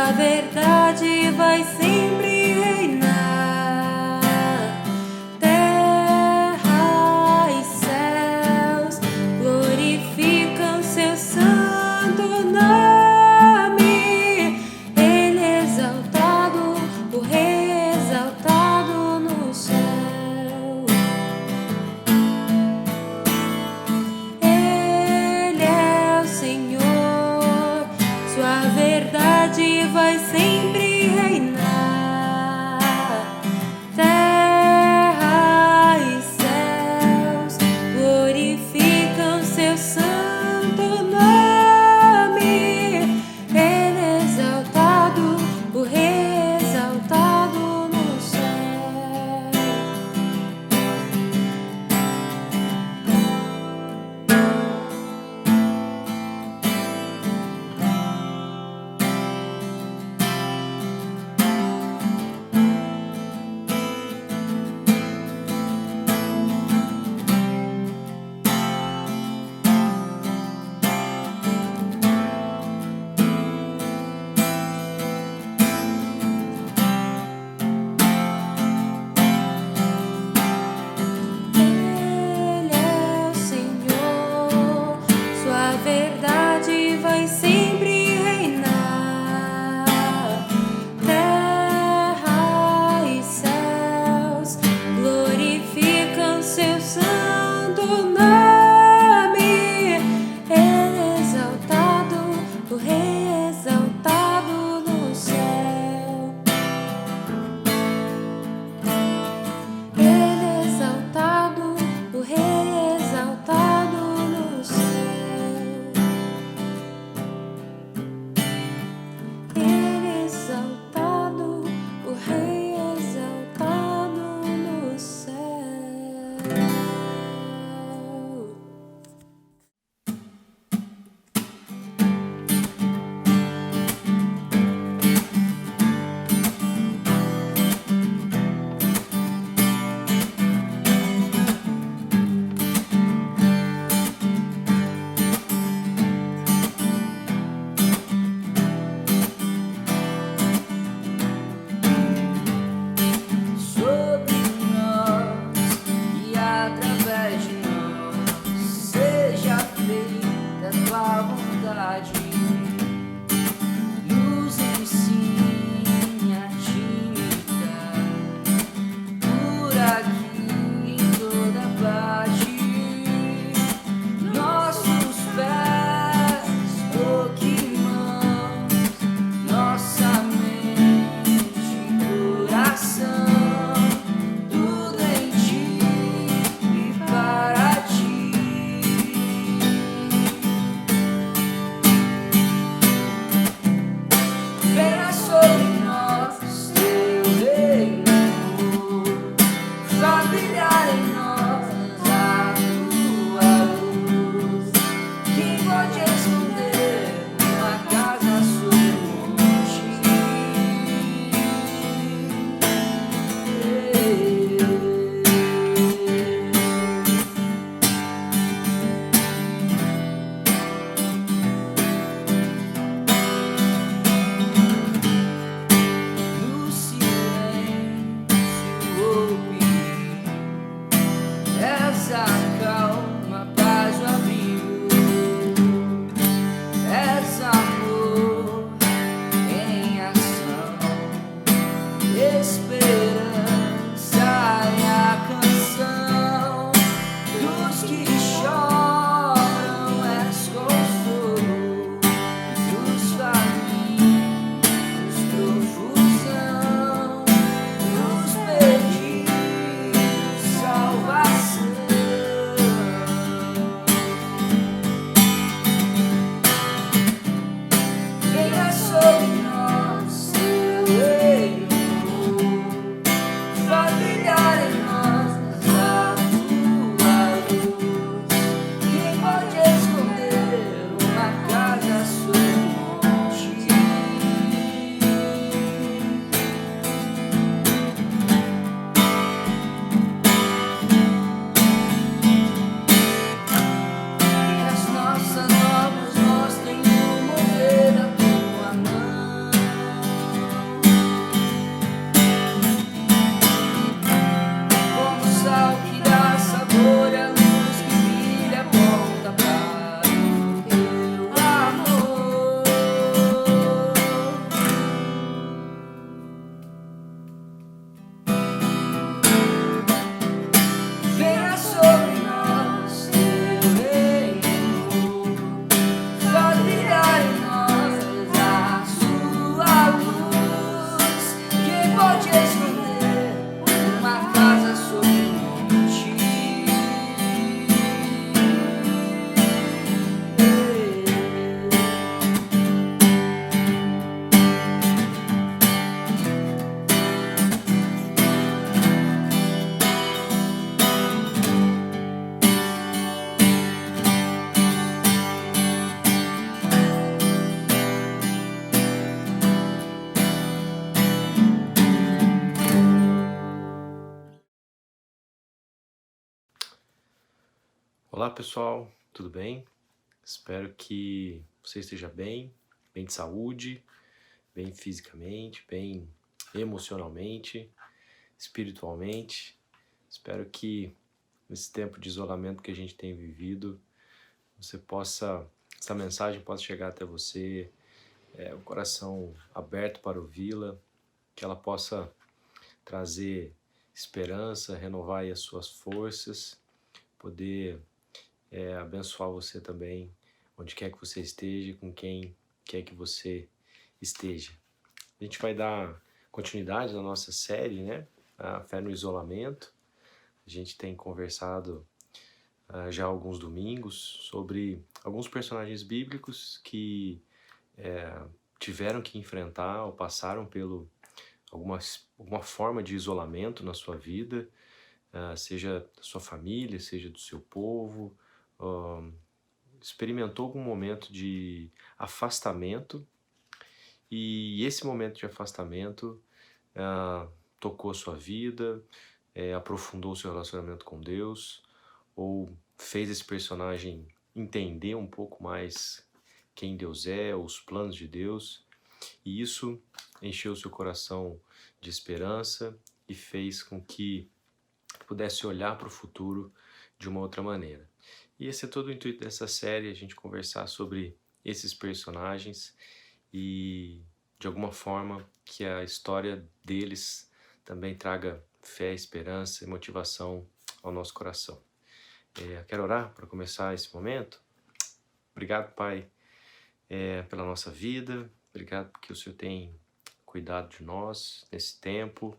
Sua verdade vai sempre reinar. Terra e céus glorificam seu santo nome. Ele é exaltado, o Rei exaltado no céu. Ele é o Senhor, sua verdade vai sempre reinar. Olá pessoal, tudo bem? Espero que você esteja bem, bem de saúde, bem fisicamente, bem emocionalmente, espiritualmente. Espero que nesse tempo de isolamento que a gente tem vivido, essa mensagem possa chegar até você, o coração aberto para ouvi-la, que ela possa trazer esperança, renovar aí as suas forças, poder abençoar você também, onde quer que você esteja, com quem quer que você esteja. A gente vai dar continuidade na nossa série, né? A Fé no Isolamento. A gente tem conversado já há alguns domingos sobre alguns personagens bíblicos que tiveram que enfrentar ou passaram pelo alguma forma de isolamento na sua vida, seja da sua família, seja do seu povo, experimentou algum momento de afastamento e esse momento de afastamento tocou a sua vida, aprofundou o seu relacionamento com Deus ou fez esse personagem entender um pouco mais quem Deus é, os planos de Deus, e isso encheu o seu coração de esperança e fez com que pudesse olhar para o futuro de uma outra maneira. E esse é todo o intuito dessa série, a gente conversar sobre esses personagens e, de alguma forma, que a história deles também traga fé, esperança e motivação ao nosso coração. Quero orar para começar esse momento. Obrigado, Pai, pela nossa vida. Obrigado porque o Senhor tem cuidado de nós nesse tempo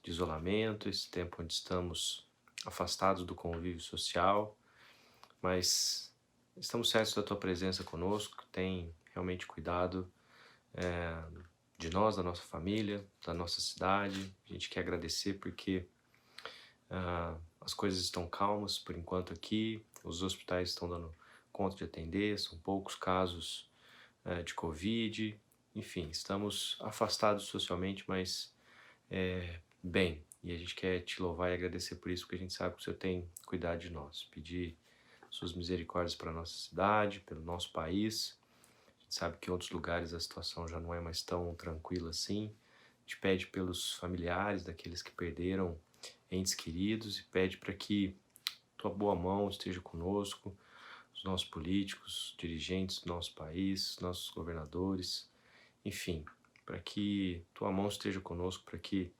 de isolamento, esse tempo onde estamos afastados do convívio social, mas estamos certos da Tua presença conosco, tem realmente cuidado de nós, da nossa família, da nossa cidade. A gente quer agradecer porque as coisas estão calmas por enquanto aqui, os hospitais estão dando conta de atender, são poucos casos de Covid, enfim, estamos afastados socialmente, mas bem, e a gente quer te louvar e agradecer por isso, porque a gente sabe que o Senhor tem cuidado de nós. Pedir suas misericórdias para a nossa cidade, pelo nosso país. A gente sabe que em outros lugares a situação já não é mais tão tranquila assim. A gente pede pelos familiares daqueles que perderam entes queridos e pede para que tua boa mão esteja conosco, os nossos políticos, dirigentes do nosso país, nossos governadores, enfim, para que tua mão esteja conosco, para que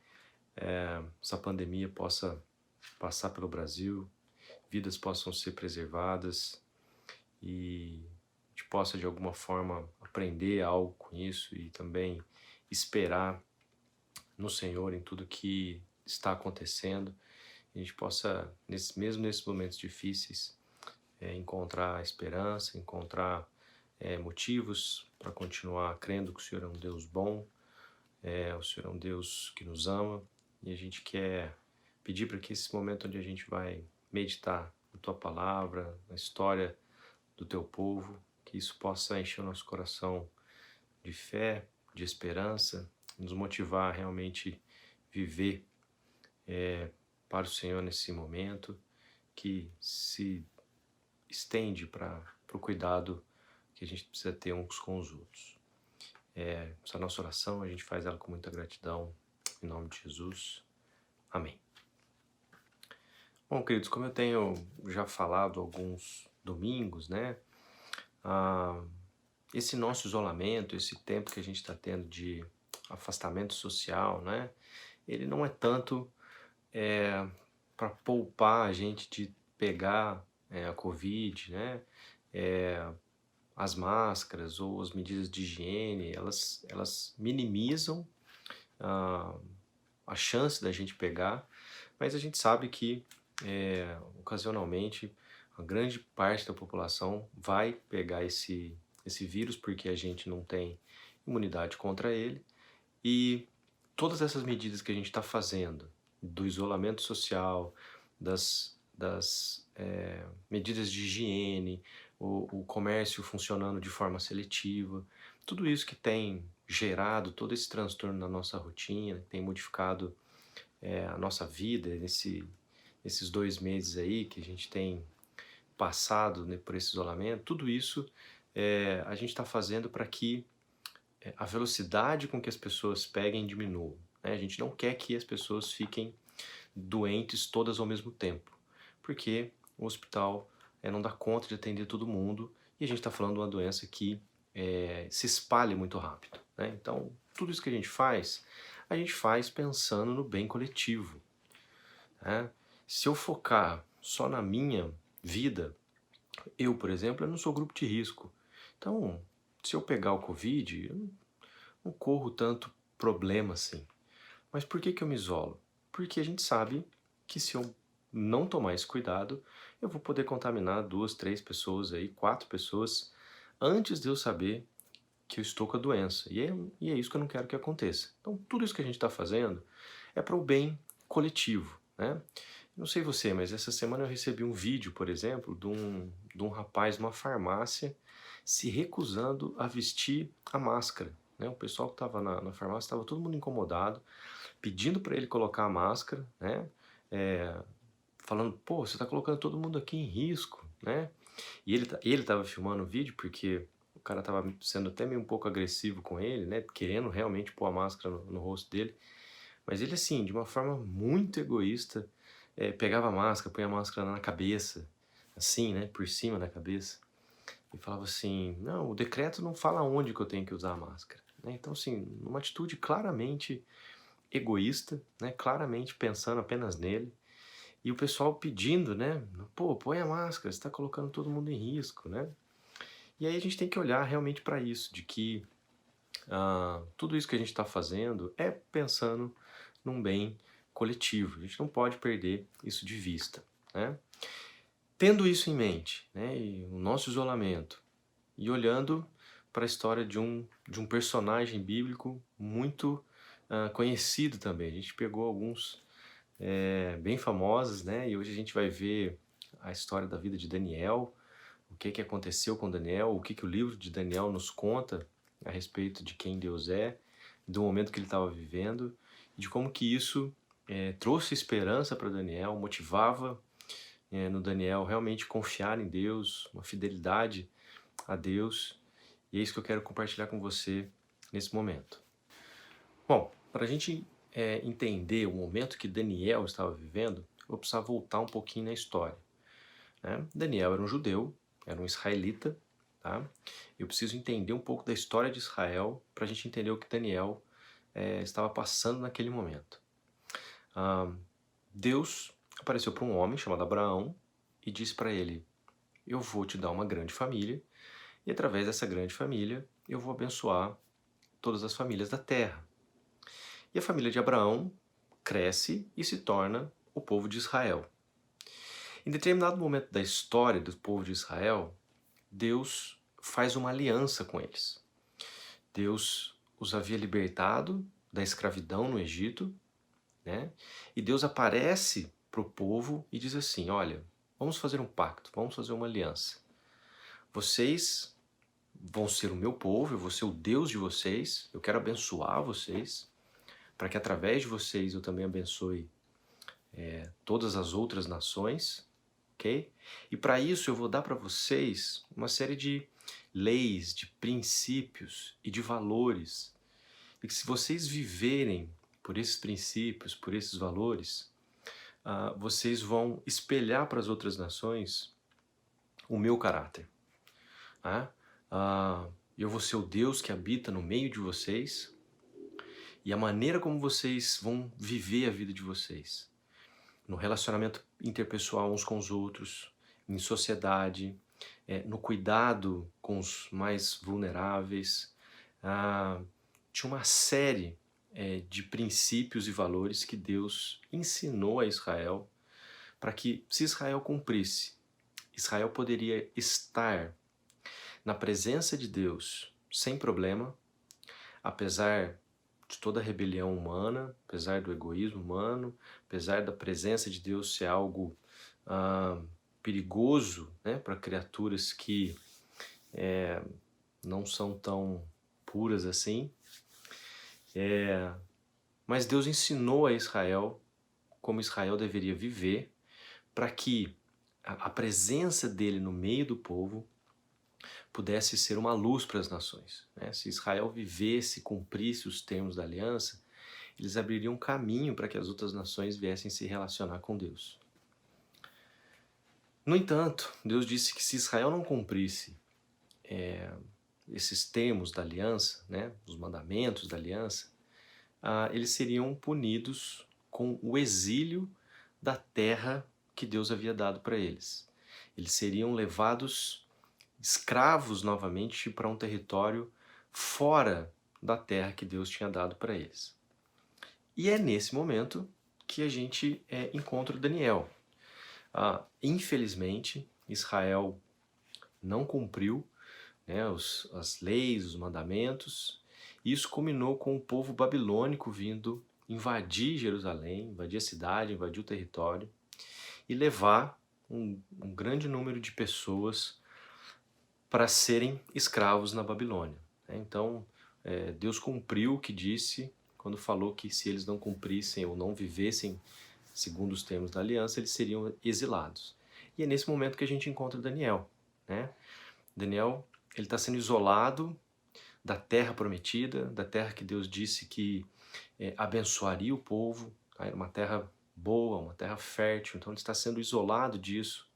essa pandemia possa passar pelo Brasil, vidas possam ser preservadas e a gente possa de alguma forma aprender algo com isso e também esperar no Senhor em tudo que está acontecendo. E a gente possa, mesmo nesses momentos difíceis, encontrar esperança, encontrar motivos para continuar crendo que o Senhor é um Deus bom, o Senhor é um Deus que nos ama. E a gente quer pedir para que esse momento onde a gente vai meditar na Tua Palavra, na história do Teu povo, que isso possa encher o nosso coração de fé, de esperança, nos motivar a realmente viver para o Senhor nesse momento, que se estende para o cuidado que a gente precisa ter uns com os outros. Essa nossa oração, a gente faz ela com muita gratidão, em nome de Jesus. Amém. Bom, queridos, como eu tenho já falado alguns domingos, né? Esse nosso isolamento, esse tempo que a gente está tendo de afastamento social, né? Ele não é tanto para poupar a gente de pegar a Covid, né? As máscaras ou as medidas de higiene, elas minimizam a chance da gente pegar, mas a gente sabe que ocasionalmente a grande parte da população vai pegar esse vírus porque a gente não tem imunidade contra ele, e todas essas medidas que a gente está fazendo, do isolamento social, das medidas de higiene, o comércio funcionando de forma seletiva, tudo isso que tem gerado todo esse transtorno na nossa rotina, tem modificado a nossa vida nesses 2 meses aí que a gente tem passado, né, por esse isolamento, tudo isso a gente está fazendo para que a velocidade com que as pessoas peguem diminua, né? A gente não quer que as pessoas fiquem doentes todas ao mesmo tempo, porque o hospital não dá conta de atender todo mundo e a gente está falando de uma doença que se espalha muito rápido, né? Então, tudo isso que a gente faz pensando no bem coletivo, né? Se eu focar só na minha vida, eu, por exemplo, eu não sou grupo de risco. Então, se eu pegar o Covid, eu não corro tanto problema assim. Mas por que que eu me isolo? Porque a gente sabe que se eu não tomar esse cuidado, eu vou poder contaminar 2, 3 pessoas aí, 4 pessoas, antes de eu saber que eu estou com a doença. E é isso que eu não quero que aconteça. Então, tudo isso que a gente está fazendo é para o bem coletivo, né? Não sei você, mas essa semana eu recebi um vídeo, por exemplo, de um rapaz numa farmácia se recusando a vestir a máscara, né? O pessoal que estava na farmácia estava todo mundo incomodado, pedindo para ele colocar a máscara, né? Falando, pô, você está colocando todo mundo aqui em risco, né? E ele estava filmando o vídeo porque o cara estava sendo até meio um pouco agressivo com ele, né? Querendo realmente pôr a máscara no rosto dele. Mas ele, assim, de uma forma muito egoísta, pegava a máscara, punha a máscara na cabeça, assim, né? Por cima da cabeça. E falava assim, não, o decreto não fala onde que eu tenho que usar a máscara, né? Então, assim, uma atitude claramente egoísta, né? Claramente pensando apenas nele. E o pessoal pedindo, né? Pô, põe a máscara, você está colocando todo mundo em risco, né? E aí a gente tem que olhar realmente para isso, de que tudo isso que a gente está fazendo é pensando num bem coletivo. A gente não pode perder isso de vista, né? Tendo isso em mente, né? E o nosso isolamento, e olhando para a história de um personagem bíblico muito conhecido também. A gente pegou alguns bem famosos, né? E hoje a gente vai ver a história da vida de Daniel, o que que aconteceu com Daniel, o que que o livro de Daniel nos conta a respeito de quem Deus é, do momento que ele estava vivendo, de como que isso trouxe esperança para Daniel, motivava no Daniel realmente confiar em Deus, uma fidelidade a Deus, e é isso que eu quero compartilhar com você nesse momento. Bom, para a gente entender o momento que Daniel estava vivendo, eu vou precisar voltar um pouquinho na história, né? Daniel era um judeu, era um israelita, tá? Eu preciso entender um pouco da história de Israel para a gente entender o que Daniel estava passando naquele momento. Deus apareceu para um homem chamado Abraão e disse para ele, eu vou te dar uma grande família e através dessa grande família eu vou abençoar todas as famílias da terra. E a família de Abraão cresce e se torna o povo de Israel. Em determinado momento da história do povo de Israel, Deus faz uma aliança com eles. Deus os havia libertado da escravidão no Egito, né? E Deus aparece para o povo e diz assim, olha, vamos fazer um pacto, vamos fazer uma aliança. Vocês vão ser o meu povo, eu vou ser o Deus de vocês, eu quero abençoar vocês, para que através de vocês eu também abençoe todas as outras nações, ok? E para isso eu vou dar para vocês uma série de leis, de princípios e de valores, e que se vocês viverem por esses princípios, por esses valores, vocês vão espelhar para as outras nações o meu caráter. Eu vou ser o Deus que habita no meio de vocês e a maneira como vocês vão viver a vida de vocês, no relacionamento interpessoal uns com os outros, em sociedade, no cuidado com os mais vulneráveis. Tinha uma série de princípios e valores que Deus ensinou a Israel para que, se Israel cumprisse, Israel poderia estar na presença de Deus sem problema, apesar de toda a rebelião humana, apesar do egoísmo humano, apesar da presença de Deus ser algo perigoso, né, para criaturas que não são tão puras assim. Mas Deus ensinou a Israel como Israel deveria viver para que a presença dele no meio do povo pudesse ser uma luz para as nações, né? Se Israel vivesse, cumprisse os termos da aliança, eles abririam caminho para que as outras nações viessem se relacionar com Deus. No entanto, Deus disse que se Israel não cumprisse esses termos da aliança, né, os mandamentos da aliança, eles seriam punidos com o exílio da terra que Deus havia dado para eles. Eles seriam levados escravos novamente para um território fora da terra que Deus tinha dado para eles. E é nesse momento que a gente encontra Daniel. Infelizmente, Israel não cumpriu, né, as leis, os mandamentos. Isso culminou com o povo babilônico vindo invadir Jerusalém, invadir a cidade, invadir o território e levar um grande número de pessoas para serem escravos na Babilônia. Então, Deus cumpriu o que disse quando falou que se eles não cumprissem ou não vivessem segundo os termos da aliança, eles seriam exilados. E é nesse momento que a gente encontra Daniel, né? Daniel, ele está sendo isolado da terra prometida, da terra que Deus disse que abençoaria o povo, tá? Era uma terra boa, uma terra fértil, então ele está sendo isolado disso.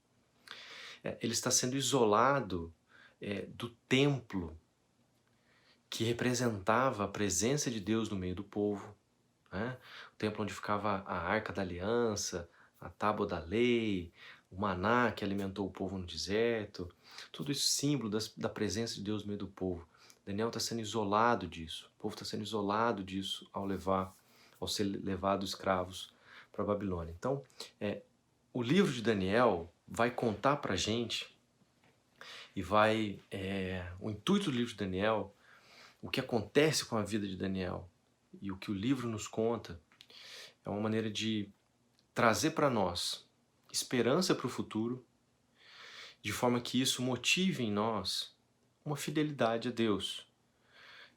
Ele está sendo isolado do templo que representava a presença de Deus no meio do povo, né? O templo onde ficava a Arca da Aliança, a Tábua da Lei, o maná que alimentou o povo no deserto, tudo isso símbolo da presença de Deus no meio do povo. Daniel está sendo isolado disso, o povo está sendo isolado disso ao ser levado escravos para a Babilônia. Então, o livro de Daniel vai contar para a gente e o intuito do livro de Daniel, o que acontece com a vida de Daniel e o que o livro nos conta, é uma maneira de trazer para nós esperança para o futuro, de forma que isso motive em nós uma fidelidade a Deus.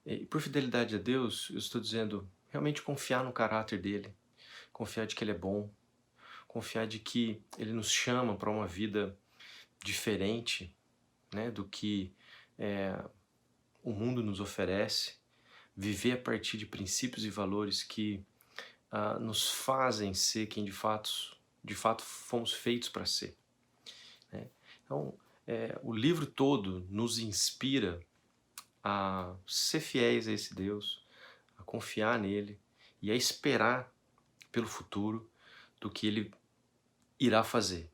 E por fidelidade a Deus, eu estou dizendo realmente confiar no caráter dele, confiar de que ele é bom, confiar de que ele nos chama para uma vida diferente, né, do que o mundo nos oferece, viver a partir de princípios e valores que nos fazem ser quem de fato fomos feitos para ser, né? Então, o livro todo nos inspira a ser fiéis a esse Deus, a confiar nele e a esperar pelo futuro do que ele irá fazer.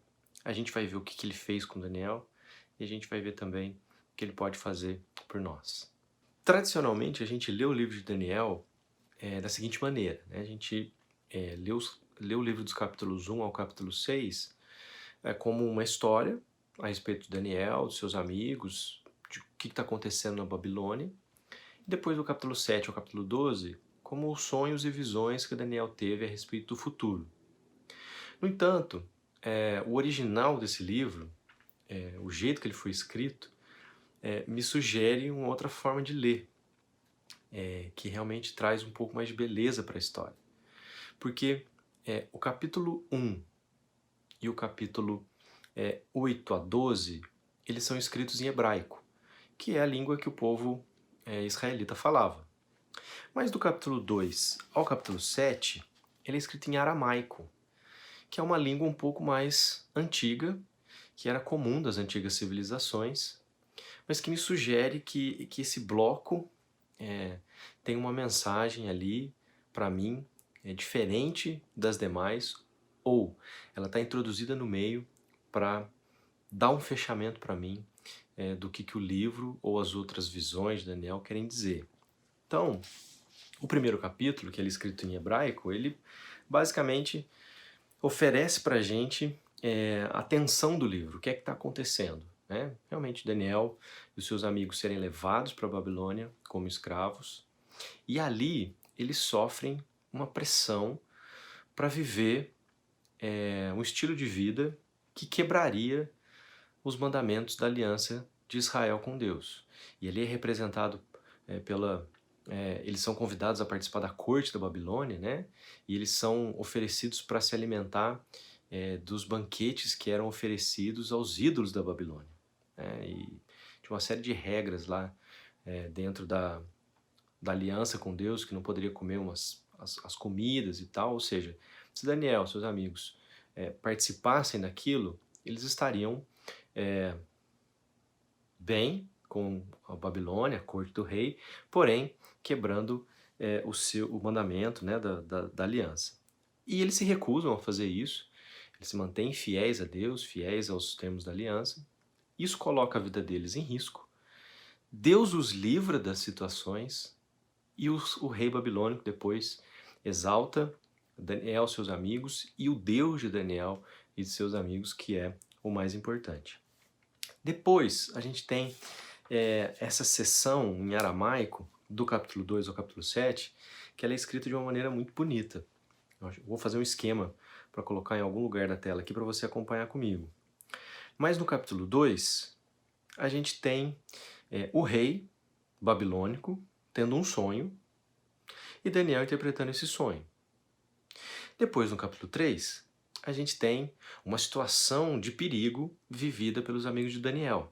A gente vai ver o que ele fez com Daniel e a gente vai ver também o que ele pode fazer por nós. Tradicionalmente, a gente lê o livro de Daniel da seguinte maneira, né? A gente lê o livro dos capítulos 1 ao capítulo 6 como uma história a respeito de Daniel, dos seus amigos, de o que está acontecendo na Babilônia. E depois do capítulo 7 ao capítulo 12, como os sonhos e visões que Daniel teve a respeito do futuro. No entanto, o original desse livro, o jeito que ele foi escrito, me sugere uma outra forma de ler, que realmente traz um pouco mais de beleza para a história. Porque o capítulo 1 e o capítulo 8 a 12, eles são escritos em hebraico, que é a língua que o povo israelita falava. Mas do capítulo 2 ao capítulo 7, ele é escrito em aramaico, que é uma língua um pouco mais antiga, que era comum das antigas civilizações, mas que me sugere que esse bloco tem uma mensagem ali, para mim, diferente das demais, ou ela está introduzida no meio para dar um fechamento para mim do que o livro ou as outras visões de Daniel querem dizer. Então, o primeiro capítulo, que é escrito em hebraico, ele basicamente oferece para a gente a tensão do livro, o que é que está acontecendo, né? Realmente Daniel e os seus amigos serem levados para a Babilônia como escravos, e ali eles sofrem uma pressão para viver um estilo de vida que quebraria os mandamentos da aliança de Israel com Deus. E ele é representado eles são convidados a participar da corte da Babilônia, né? E eles são oferecidos para se alimentar dos banquetes que eram oferecidos aos ídolos da Babilônia, né? E tinha uma série de regras lá dentro da aliança com Deus, que não poderia comer as comidas e tal. Ou seja, se Daniel, seus amigos, participassem daquilo, eles estariam bem com a Babilônia, a corte do rei, porém quebrando o mandamento, né, da aliança. E eles se recusam a fazer isso, eles se mantêm fiéis a Deus, fiéis aos termos da aliança. Isso coloca a vida deles em risco. Deus os livra das situações e o rei babilônico depois exalta Daniel, seus amigos, e o Deus de Daniel e de seus amigos, que é o mais importante. Depois a gente tem essa seção em aramaico, do capítulo 2 ao capítulo 7, que ela é escrita de uma maneira muito bonita. Eu vou fazer um esquema para colocar em algum lugar da tela aqui para você acompanhar comigo. Mas no capítulo 2, a gente tem o rei babilônico tendo um sonho e Daniel interpretando esse sonho. Depois, no capítulo 3, a gente tem uma situação de perigo vivida pelos amigos de Daniel.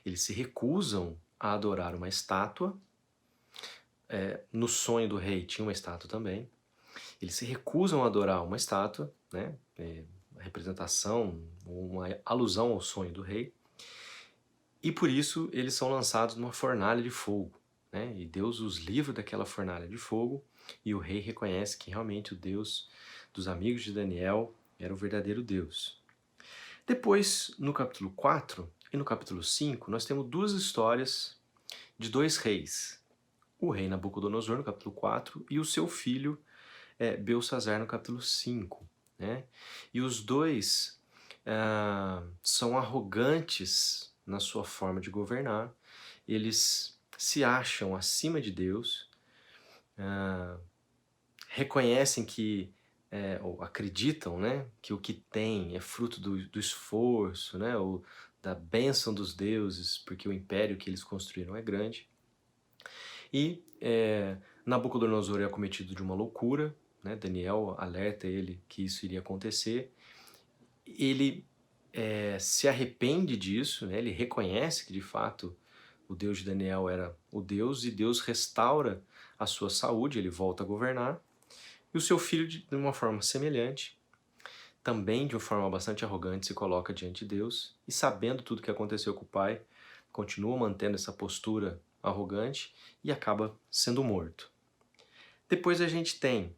Eles se recusam a adorar uma estátua. No sonho do rei tinha uma estátua também. Eles se recusam a adorar uma estátua, né? Uma representação, uma alusão ao sonho do rei. E por isso eles são lançados numa fornalha de fogo, né? E Deus os livra daquela fornalha de fogo, e o rei reconhece que realmente o Deus dos amigos de Daniel era o verdadeiro Deus. Depois, no capítulo 4 e no capítulo 5, nós temos duas histórias de dois reis. O rei Nabucodonosor, no capítulo 4, e o seu filho Belsazar, no capítulo 5. Né? E os dois são arrogantes na sua forma de governar. Eles se acham acima de Deus, reconhecem que ou acreditam, né, que o que tem é fruto do esforço, né, ou da bênção dos deuses, porque o império que eles construíram é grande. E Nabucodonosor é acometido de uma loucura, né, Daniel alerta ele que isso iria acontecer. Ele se arrepende disso, né, ele reconhece que de fato o Deus de Daniel era o Deus, e Deus restaura a sua saúde, ele volta a governar. E o seu filho, de uma forma semelhante, também de uma forma bastante arrogante, se coloca diante de Deus e, sabendo tudo o que aconteceu com o pai, continua mantendo essa postura arrogante e acaba sendo morto. Depois a gente tem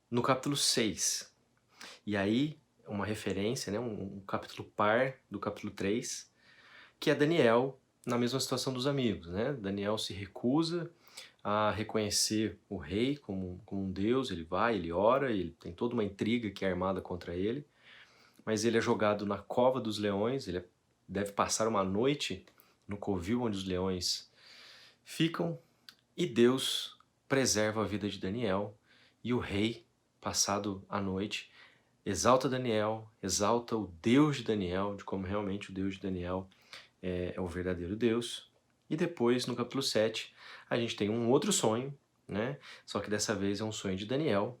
no capítulo 6, e aí uma referência, né, um capítulo par do capítulo 3, que é Daniel na mesma situação dos amigos. Né? Daniel se recusa a reconhecer o rei como um deus, ele vai, ele ora, ele tem toda uma intriga que é armada contra ele, mas ele é jogado na cova dos leões, ele deve passar uma noite no covil onde os leões ficam, e Deus preserva a vida de Daniel, e o rei, passado a noite, exalta Daniel, exalta o Deus de Daniel, de como realmente o Deus de Daniel é o verdadeiro Deus. E depois, no capítulo 7, a gente tem um outro sonho, né? Só que dessa vez é um sonho de Daniel,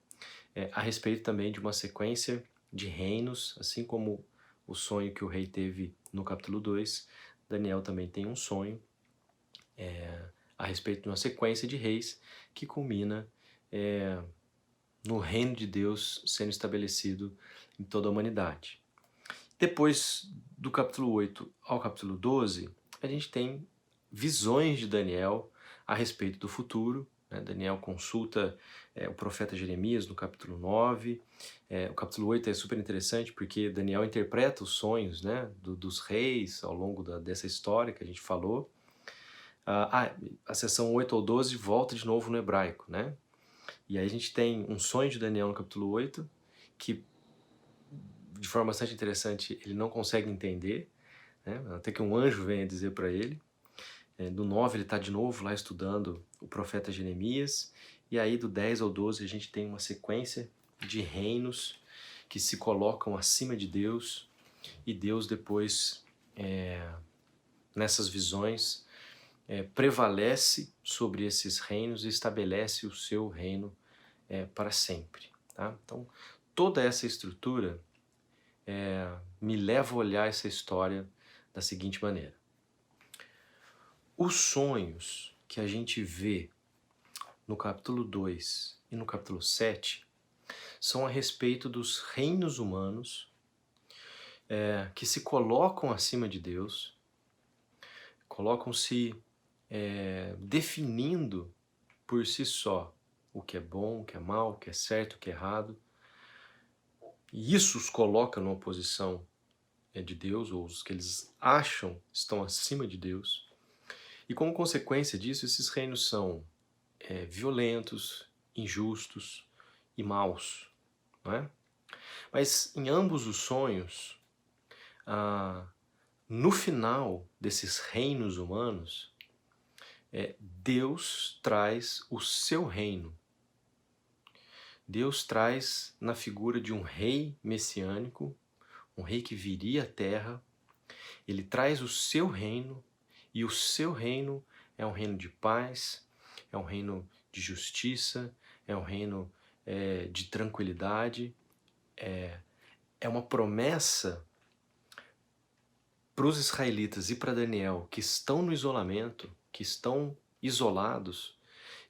a respeito também de uma sequência de reinos, assim como o sonho que o rei teve no capítulo 2, Daniel também tem um sonho a respeito de uma sequência de reis que culmina no reino de Deus sendo estabelecido em toda a humanidade. Depois do capítulo 8 ao capítulo 12, a gente tem visões de Daniel a respeito do futuro. Né? Daniel consulta o profeta Jeremias no capítulo 9. O capítulo 8 é super interessante porque Daniel interpreta os sonhos, né, dos reis ao longo dessa história que a gente falou. A seção 8 ao 12 volta de novo no hebraico. Né? E aí a gente tem um sonho de Daniel no capítulo 8 que, de forma bastante interessante, ele não consegue entender, né? Até que um anjo venha dizer para ele. Do 9 ele está de novo lá estudando o profeta Jeremias, e aí do 10 ao 12 a gente tem uma sequência de reinos que se colocam acima de Deus, e Deus depois, nessas visões, prevalece sobre esses reinos e estabelece o seu reino para sempre. Tá? Então, toda essa estrutura me leva a olhar essa história da seguinte maneira. Os sonhos que a gente vê no capítulo 2 e no capítulo 7 são a respeito dos reinos humanos que se colocam acima de Deus, colocam-se definindo por si só o que é bom, o que é mal, o que é certo, o que é errado. E isso os coloca numa posição de Deus, ou os que eles acham estão acima de Deus. E como consequência disso, esses reinos são violentos, injustos e maus, não é? Mas em ambos os sonhos, no final desses reinos humanos, Deus traz o seu reino. Deus traz na figura de um rei messiânico, um rei que viria à terra. Ele traz o seu reino, e o seu reino é um reino de paz, é um reino de justiça, é um reino de tranquilidade, é uma promessa para os israelitas e para Daniel, que estão no isolamento, que estão isolados,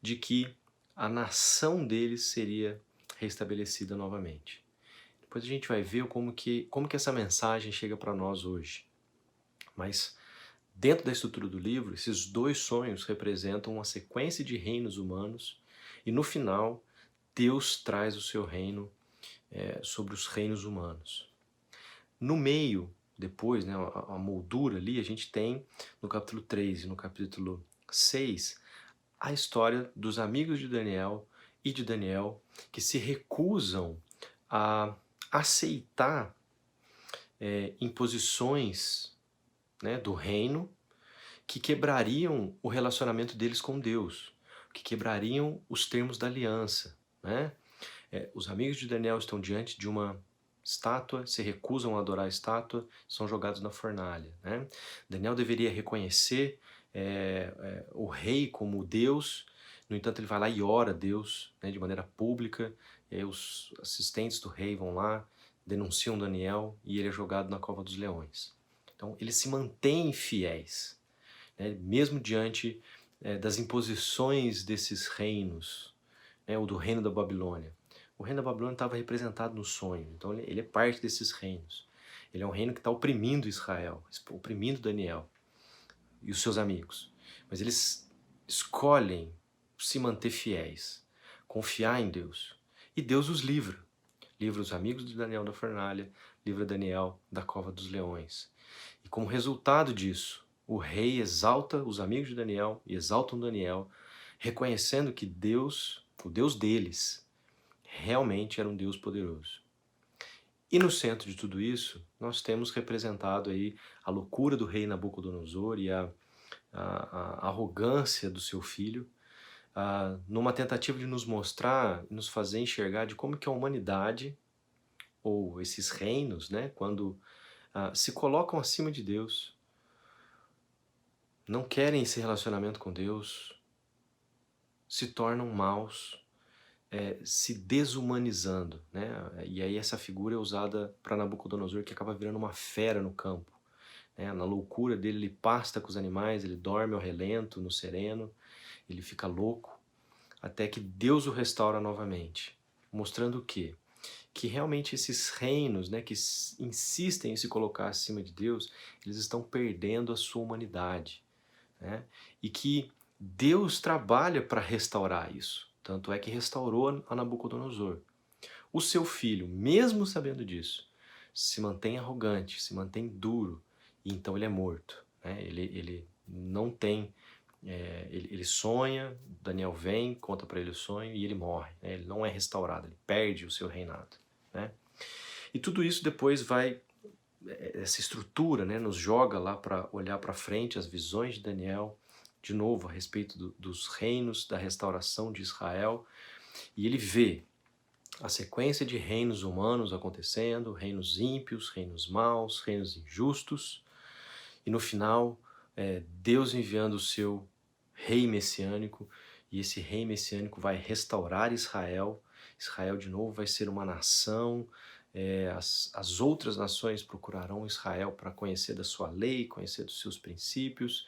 de que a nação deles seria restabelecida novamente. Depois a gente vai ver como que essa mensagem chega para nós hoje. Mas dentro da estrutura do livro, esses dois sonhos representam uma sequência de reinos humanos e no final Deus traz o seu reino sobre os reinos humanos. No meio, depois, né, a moldura ali, a gente tem no capítulo 3 e no capítulo 6 a história dos amigos de Daniel e de Daniel que se recusam a aceitar imposições, né, do reino que quebrariam o relacionamento deles com Deus, que quebrariam os termos da aliança, né? Os amigos de Daniel estão diante de uma estátua, se recusam a adorar a estátua, são jogados na fornalha, né? Daniel deveria reconhecer o rei como Deus, no entanto ele vai lá e ora a Deus, né, de maneira pública, os assistentes do rei vão lá, denunciam Daniel e ele é jogado na cova dos leões. Então eles se mantêm fiéis, né, mesmo diante das imposições desses reinos, né, ou do reino da Babilônia. O reino da Babilônia estava representado no sonho, então ele é parte desses reinos. Ele é um reino que está oprimindo Israel, oprimindo Daniel e os seus amigos. Mas eles escolhem se manter fiéis, confiar em Deus. E Deus os livra. Livra os amigos de Daniel da fornalha, livra Daniel da cova dos leões. E como resultado disso, o rei exalta os amigos de Daniel e exaltam Daniel, reconhecendo que Deus, o Deus deles, realmente era um Deus poderoso. E no centro de tudo isso, nós temos representado aí a loucura do rei Nabucodonosor e a arrogância do seu filho, numa tentativa de nos mostrar, nos fazer enxergar de como que a humanidade, ou esses reinos, né, quando se colocam acima de Deus, não querem esse relacionamento com Deus, se tornam maus, se desumanizando, né? E aí essa figura é usada para Nabucodonosor, que acaba virando uma fera no campo, né? Na loucura dele, ele pasta com os animais, ele dorme ao relento, no sereno, ele fica louco, até que Deus o restaura novamente, mostrando o quê? Que realmente esses reinos, né, que insistem em se colocar acima de Deus, eles estão perdendo a sua humanidade, né? E que Deus trabalha para restaurar isso. Tanto é que restaurou a Nabucodonosor. O seu filho, mesmo sabendo disso, se mantém arrogante, se mantém duro, e então ele é morto, né? Ele não tem... ele sonha, Daniel vem, conta para ele o sonho e ele morre, né? Ele não é restaurado, ele perde o seu reinado, né? E tudo isso depois vai, essa estrutura, né, nos joga lá para olhar para frente as visões de Daniel, de novo a respeito dos reinos, da restauração de Israel, e ele vê a sequência de reinos humanos acontecendo, reinos ímpios, reinos maus, reinos injustos, e no final Deus enviando o seu rei messiânico, e esse rei messiânico vai restaurar Israel, Israel de novo vai ser uma nação, as outras nações procurarão Israel para conhecer da sua lei, conhecer dos seus princípios,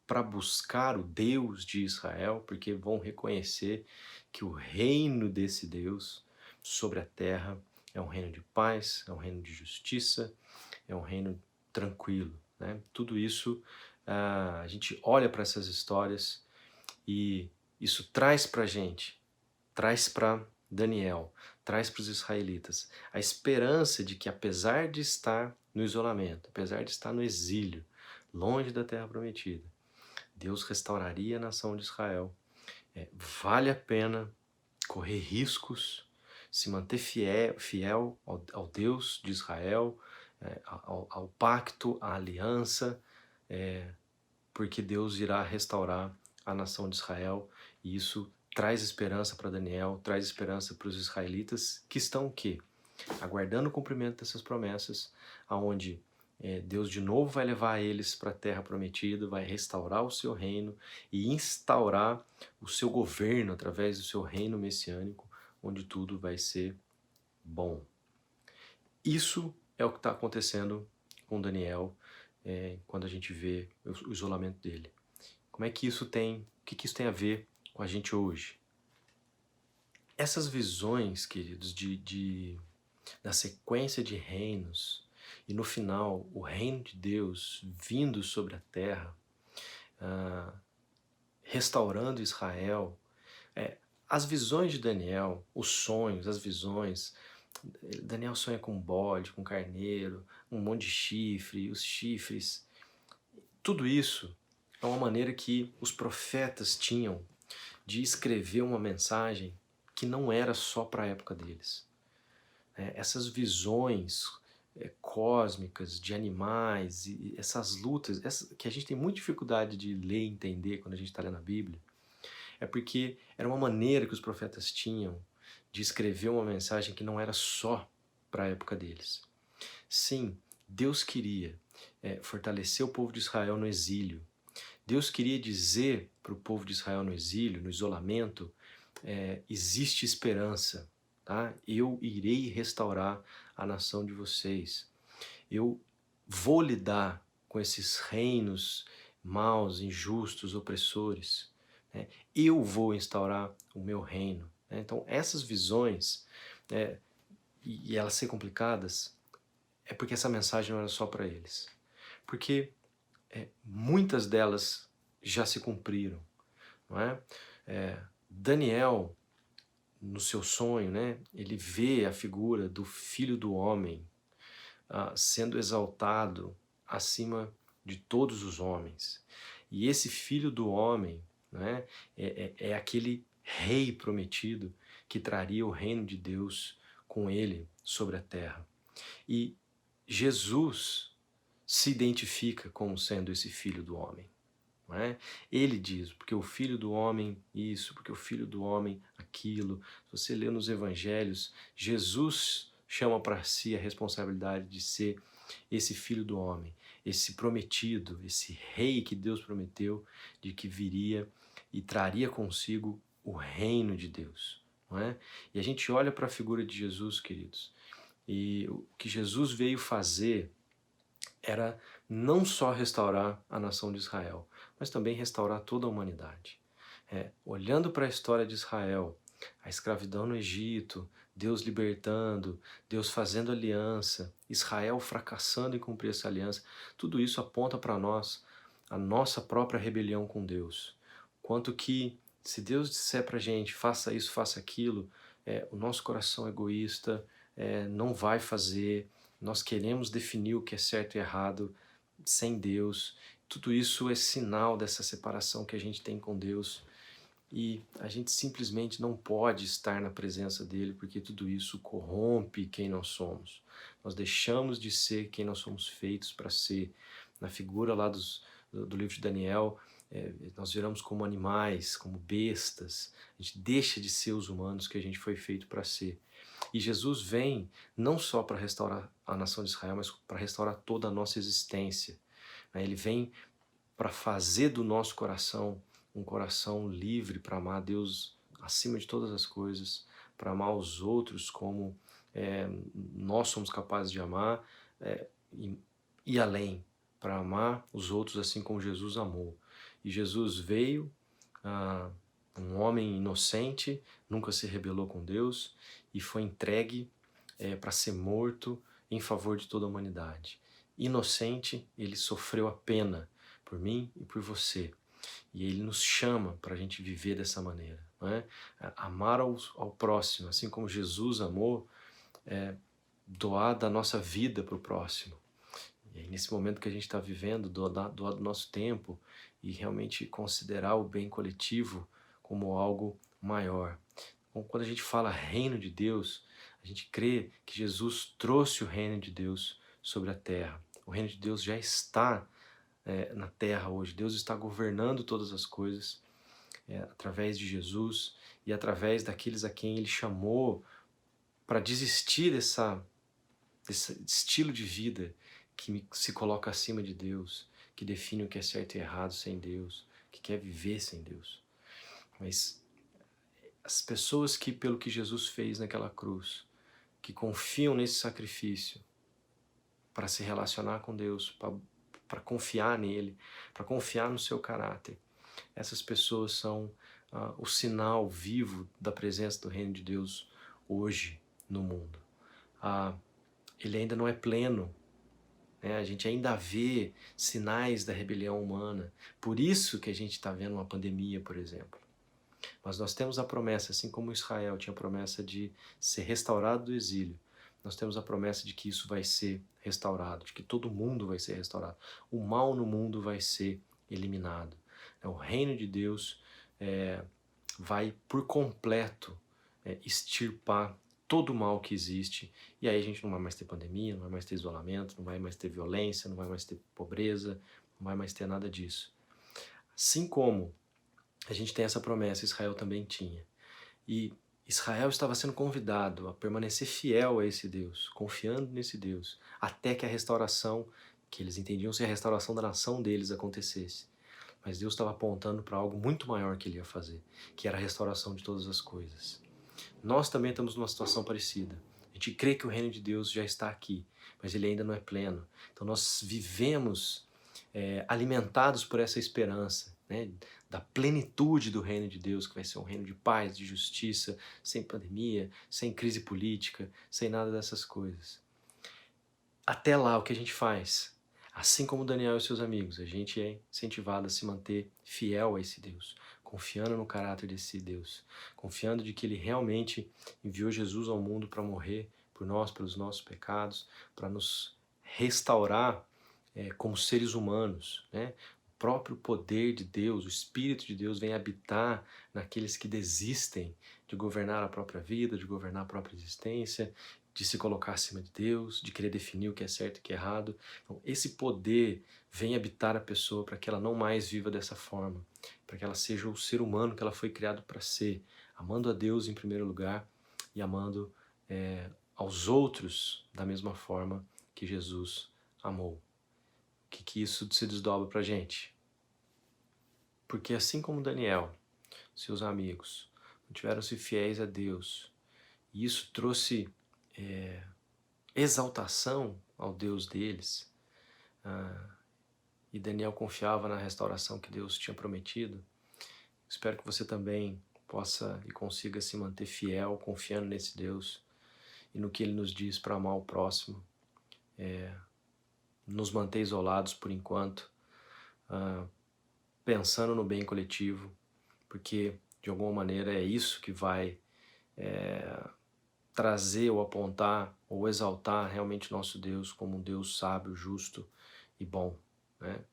para buscar o Deus de Israel, porque vão reconhecer que o reino desse Deus sobre a terra é um reino de paz, é um reino de justiça, é um reino tranquilo, né? Tudo isso, a gente olha para essas histórias e isso traz para a gente, traz para Daniel, traz para os israelitas a esperança de que, apesar de estar no isolamento, apesar de estar no exílio, longe da terra prometida, Deus restauraria a nação de Israel. Vale a pena correr riscos, se manter fiel ao Deus de Israel, ao pacto, à aliança, porque Deus irá restaurar a nação de Israel, e isso traz esperança para Daniel, traz esperança para os israelitas, que estão o quê? Aguardando o cumprimento dessas promessas, aonde Deus de novo vai levar eles para a terra prometida, vai restaurar o seu reino e instaurar o seu governo através do seu reino messiânico, onde tudo vai ser bom. Isso é o que está acontecendo com Daniel quando a gente vê o isolamento dele. Como é que isso tem, o que isso tem a ver com a gente hoje? Essas visões, queridos, da sequência de reinos, e no final o reino de Deus vindo sobre a terra, restaurando Israel, as visões de Daniel, os sonhos, as visões, Daniel sonha com um bode, com um carneiro, um monte de chifre, os chifres, tudo isso é uma maneira que os profetas tinham de escrever uma mensagem que não era só para a época deles. Essas visões cósmicas de animais, e essas lutas, que a gente tem muita dificuldade de ler e entender quando a gente está lendo a Bíblia, é porque era uma maneira que os profetas tinham de escrever uma mensagem que não era só para a época deles. Sim, Deus queria fortalecer o povo de Israel no exílio. Deus queria dizer para o povo de Israel no exílio, no isolamento, existe esperança, tá? Eu irei restaurar a nação de vocês. Eu vou lidar com esses reinos maus, injustos, opressores. Eu vou instaurar o meu reino. Então, essas visões, e elas ser complicadas, é porque essa mensagem não era só para eles. Porque muitas delas já se cumpriram, não é? Daniel, no seu sonho, né, ele vê a figura do Filho do Homem sendo exaltado acima de todos os homens. E esse Filho do Homem, né, é aquele rei prometido que traria o reino de Deus com ele sobre a terra. E Jesus se identifica como sendo esse Filho do Homem. Não é? Ele diz, porque o Filho do Homem isso, porque o Filho do Homem aquilo. Se você lê nos Evangelhos, Jesus chama para si a responsabilidade de ser esse Filho do Homem, esse prometido, esse rei que Deus prometeu de que viria e traria consigo o reino de Deus. Não é? E a gente olha para a figura de Jesus, queridos, e o que Jesus veio fazer era não só restaurar a nação de Israel, mas também restaurar toda a humanidade. Olhando para a história de Israel, a escravidão no Egito, Deus libertando, Deus fazendo aliança, Israel fracassando em cumprir essa aliança, tudo isso aponta para nós a nossa própria rebelião com Deus. Quanto que, se Deus disser para a gente, faça isso, faça aquilo, o nosso coração egoísta não vai fazer, nós queremos definir o que é certo e errado sem Deus. Tudo isso é sinal dessa separação que a gente tem com Deus e a gente simplesmente não pode estar na presença dele porque tudo isso corrompe quem nós somos. Nós deixamos de ser quem nós somos feitos para ser. Na figura lá do livro de Daniel, nós viramos como animais, como bestas. A gente deixa de ser os humanos que a gente foi feito para ser. E Jesus vem não só para restaurar a nação de Israel, mas para restaurar toda a nossa existência. Ele vem para fazer do nosso coração um coração livre para amar a Deus acima de todas as coisas, para amar os outros como nós somos capazes de amar, e ir além, para amar os outros assim como Jesus amou. E Jesus veio, um homem inocente, nunca se rebelou com Deus e foi entregue para ser morto em favor de toda a humanidade. Inocente, ele sofreu a pena por mim e por você. E ele nos chama para a gente viver dessa maneira, não é? Amar ao próximo, assim como Jesus amou, doar da nossa vida para o próximo. E aí, nesse momento que a gente está vivendo, doar do nosso tempo e realmente considerar o bem coletivo como algo maior. Então, quando a gente fala reino de Deus, a gente crê que Jesus trouxe o reino de Deus sobre a terra. O reino de Deus já está na terra hoje. Deus está governando todas as coisas através de Jesus e através daqueles a quem Ele chamou para desistir desse estilo de vida que se coloca acima de Deus, que define o que é certo e errado sem Deus, que quer viver sem Deus. Mas as pessoas que, pelo que Jesus fez naquela cruz, que confiam nesse sacrifício para se relacionar com Deus, para confiar nele, para confiar no seu caráter, essas pessoas são o sinal vivo da presença do reino de Deus hoje no mundo. Ele ainda não é pleno, né? A gente ainda vê sinais da rebelião humana, por isso que a gente está vendo uma pandemia, por exemplo. Mas nós temos a promessa, assim como Israel tinha a promessa de ser restaurado do exílio, nós temos a promessa de que isso vai ser restaurado, de que todo mundo vai ser restaurado. O mal no mundo vai ser eliminado. O reino de Deus vai por completo extirpar todo o mal que existe, e aí a gente não vai mais ter pandemia, não vai mais ter isolamento, não vai mais ter violência, não vai mais ter pobreza, não vai mais ter nada disso. Assim como a gente tem essa promessa, Israel também tinha. E Israel estava sendo convidado a permanecer fiel a esse Deus, confiando nesse Deus, até que a restauração, que eles entendiam ser a restauração da nação deles, acontecesse. Mas Deus estava apontando para algo muito maior que Ele ia fazer, que era a restauração de todas as coisas. Nós também estamos numa situação parecida. A gente crê que o reino de Deus já está aqui, mas ele ainda não é pleno. Então nós vivemos alimentados por essa esperança, né, da plenitude do reino de Deus, que vai ser um reino de paz, de justiça, sem pandemia, sem crise política, sem nada dessas coisas. Até lá, o que a gente faz? Assim como Daniel e seus amigos, a gente é incentivado a se manter fiel a esse Deus, confiando no caráter desse Deus, confiando de que Ele realmente enviou Jesus ao mundo para morrer por nós, pelos nossos pecados, para nos restaurar como seres humanos, né? O próprio poder de Deus, o Espírito de Deus vem habitar naqueles que desistem de governar a própria vida, de governar a própria existência, de se colocar acima de Deus, de querer definir o que é certo e o que é errado. Então, esse poder vem habitar a pessoa para que ela não mais viva dessa forma, para que ela seja o ser humano que ela foi criado para ser, amando a Deus em primeiro lugar e amando aos outros da mesma forma que Jesus amou. O que isso se desdobra para a gente? Porque assim como Daniel, seus amigos, mantiveram-se fiéis a Deus, e isso trouxe exaltação ao Deus deles, e Daniel confiava na restauração que Deus tinha prometido. Espero que você também possa e consiga se manter fiel, confiando nesse Deus e no que Ele nos diz para amar o próximo, nos manter isolados por enquanto, pensando no bem coletivo, porque de alguma maneira é isso que vai trazer ou apontar ou exaltar realmente nosso Deus como um Deus sábio, justo e bom, né?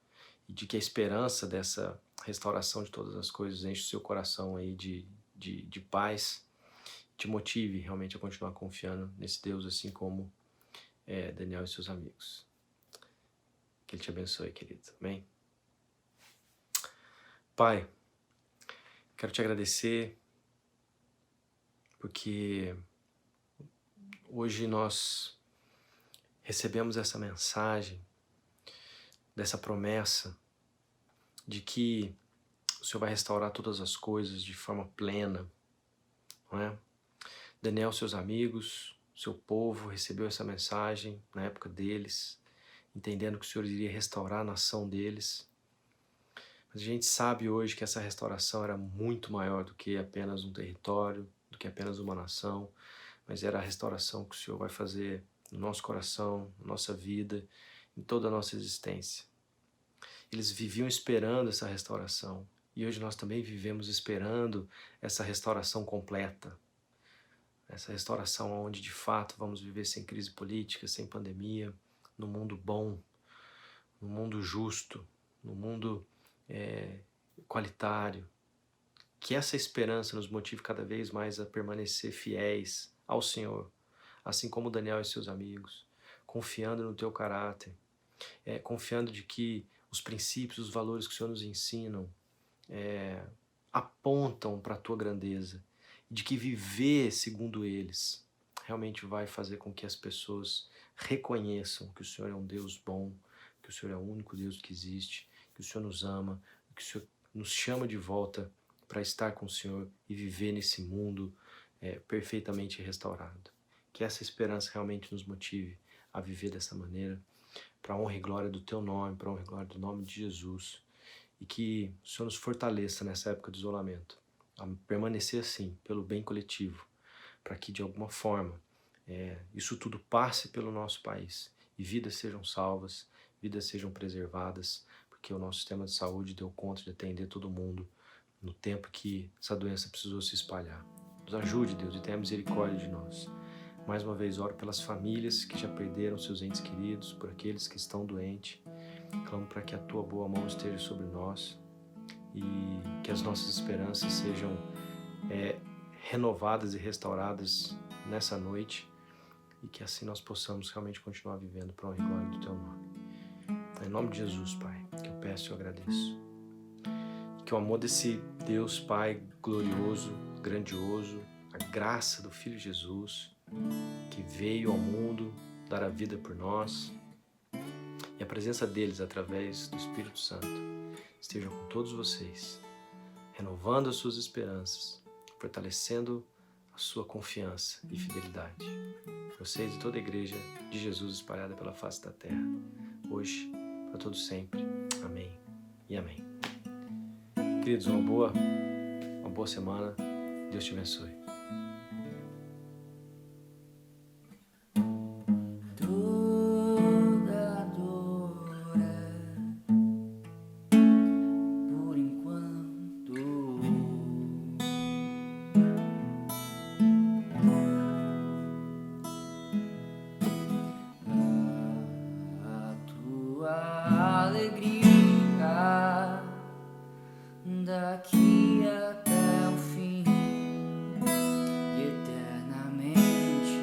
E de que a esperança dessa restauração de todas as coisas enche o seu coração aí de paz, te motive realmente a continuar confiando nesse Deus, assim como Daniel e seus amigos. Que Ele te abençoe, querido. Amém? Pai, quero te agradecer porque hoje nós recebemos essa mensagem, dessa promessa de que o Senhor vai restaurar todas as coisas de forma plena, não é? Daniel, seus amigos, seu povo recebeu essa mensagem na época deles, entendendo que o Senhor iria restaurar a nação deles. Mas a gente sabe hoje que essa restauração era muito maior do que apenas um território, do que apenas uma nação, mas era a restauração que o Senhor vai fazer no nosso coração, na nossa vida, em toda a nossa existência. Eles viviam esperando essa restauração, e hoje nós também vivemos esperando essa restauração completa. Essa restauração onde de fato vamos viver sem crise política, sem pandemia, num mundo bom, num mundo justo, num mundo qualitário. Que essa esperança nos motive cada vez mais a permanecer fiéis ao Senhor, assim como Daniel e seus amigos, confiando no teu caráter, confiando de que os princípios, os valores que o Senhor nos ensinam apontam para a tua grandeza, de que viver segundo eles realmente vai fazer com que as pessoas reconheçam que o Senhor é um Deus bom, que o Senhor é o único Deus que existe, que o Senhor nos ama, que o Senhor nos chama de volta para estar com o Senhor e viver nesse mundo perfeitamente restaurado. Que essa esperança realmente nos motive a viver dessa maneira, para a honra e glória do teu nome, para a honra e glória do nome de Jesus, e que o Senhor nos fortaleça nessa época de isolamento, a permanecer assim, pelo bem coletivo, para que de alguma forma isso tudo passe pelo nosso país e vidas sejam salvas, vidas sejam preservadas, porque o nosso sistema de saúde deu conta de atender todo mundo no tempo que essa doença precisou se espalhar. Nos ajude, Deus, e tenha misericórdia de nós. Mais uma vez, oro pelas famílias que já perderam seus entes queridos, por aqueles que estão doentes. Clamo para que a tua boa mão esteja sobre nós e que as nossas esperanças sejam renovadas e restauradas nessa noite e que assim nós possamos realmente continuar vivendo para a honra e glória do teu nome. Em nome de Jesus, Pai, que eu peço e eu agradeço. E que o amor desse Deus, Pai, glorioso, grandioso, a graça do Filho Jesus, que veio ao mundo dar a vida por nós, e a presença deles através do Espírito Santo estejam com todos vocês, renovando as suas esperanças, fortalecendo a sua confiança e fidelidade. Vocês e toda a igreja de Jesus espalhada pela face da terra, hoje, para todos sempre. Amém e amém. Queridos, uma boa semana. Deus te abençoe. Alegria daqui até o fim e eternamente.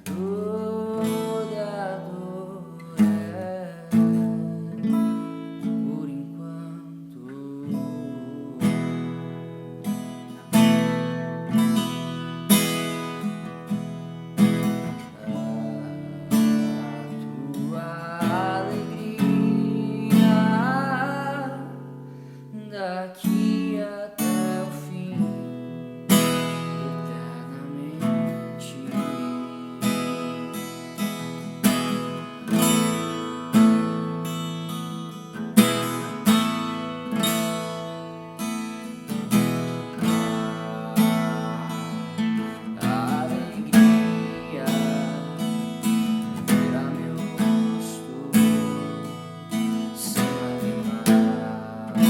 Toda dor por enquanto. Daqui até o fim, eternamente. A alegria virá meu rosto sem lágrimas.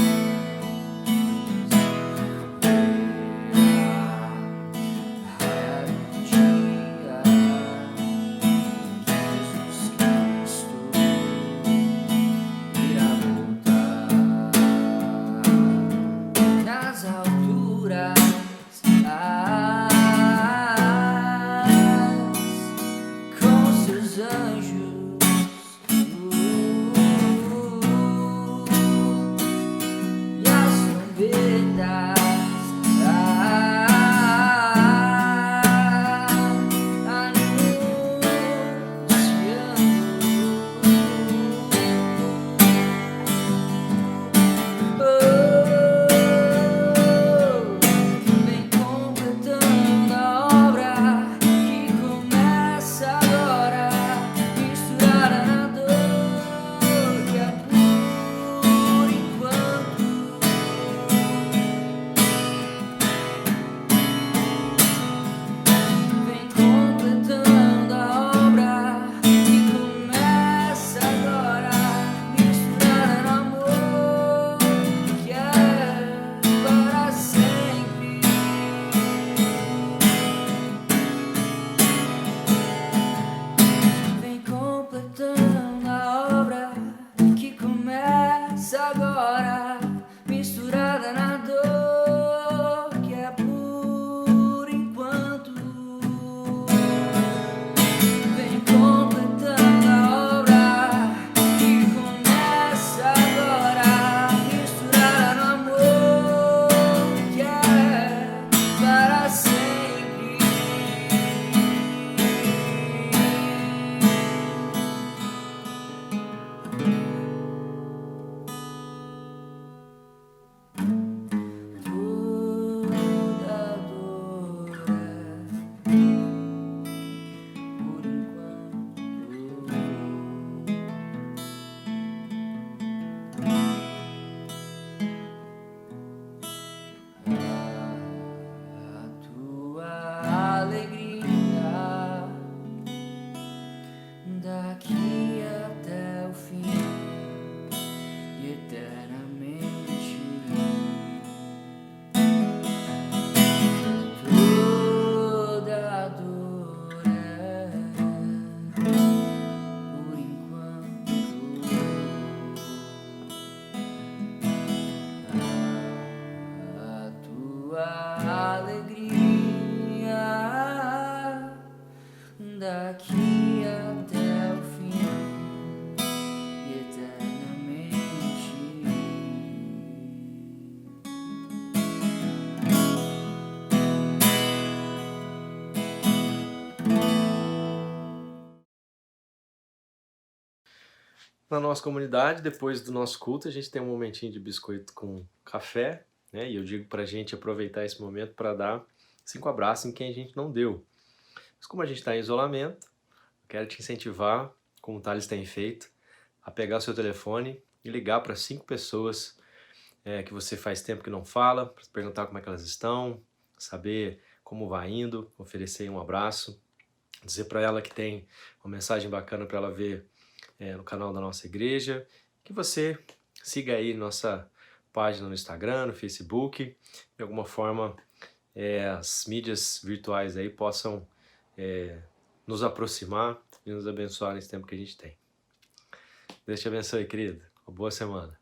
começa agora, misturada na dor que é por enquanto. Vem completando a obra que começa agora, misturada no amor que é para sempre. Toda dor é por enquanto a tua alegria daqui até o fim e eternamente. Toda dor é por enquanto. A tua alegria daqui até o fim e eternamente. Na nossa comunidade, depois do nosso culto, a gente tem um momentinho de biscoito com café, né? E eu digo pra gente aproveitar esse momento para dar 5 abraços em quem a gente não deu. Mas como a gente está em isolamento, eu quero te incentivar, como o Thales tem feito, a pegar o seu telefone e ligar para 5 pessoas que você faz tempo que não fala, para perguntar como é que elas estão, saber como vai indo, oferecer um abraço, dizer para ela que tem uma mensagem bacana para ela ver no canal da nossa igreja, que você siga aí nossa página no Instagram, no Facebook, de alguma forma as mídias virtuais aí possam nos aproximar e nos abençoar nesse tempo que a gente tem. Deus te abençoe, querido. Uma boa semana.